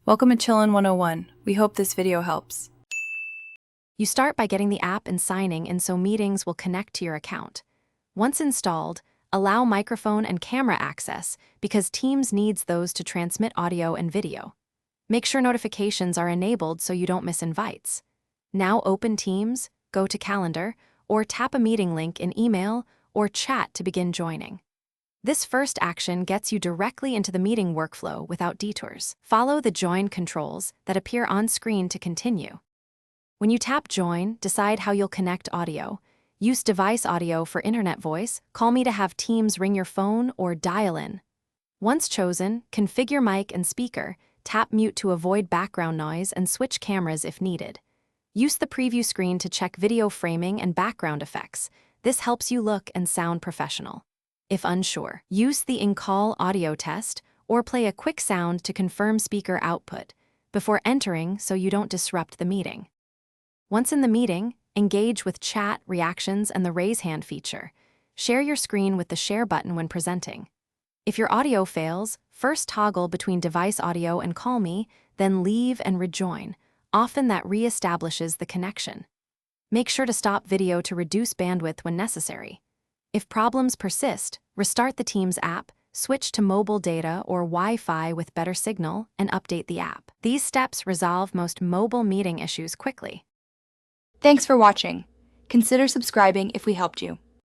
Welcome to Chillin' 101. We hope this video helps. You start by getting the app and signing in so meetings will connect to your account. Once installed, allow microphone and camera access because Teams needs those to transmit audio and video. Make sure notifications are enabled so you don't miss invites. Now open Teams, go to Calendar, or tap a meeting link in email or chat to begin joining. This first action gets you directly into the meeting workflow without detours. Follow the join controls that appear on screen to continue. When you tap Join, decide how you'll connect audio. Use device audio for internet voice, call me to have Teams ring your phone, or dial in. Once chosen, configure mic and speaker, tap mute to avoid background noise, and switch cameras if needed. Use the preview screen to check video framing and background effects. This helps you look and sound professional. If unsure, use the in-call audio test or play a quick sound to confirm speaker output before entering so you don't disrupt the meeting. Once in the meeting, engage with chat, reactions, and the raise hand feature. Share your screen with the share button when presenting. If your audio fails, first toggle between device audio and call me, then leave and rejoin. Often that reestablishes the connection. Make sure to stop video to reduce bandwidth when necessary. If problems persist, restart the Teams app, switch to mobile data or Wi-Fi with better signal, and update the app. These steps resolve most mobile meeting issues quickly. Thanks for watching. Consider subscribing if we helped you.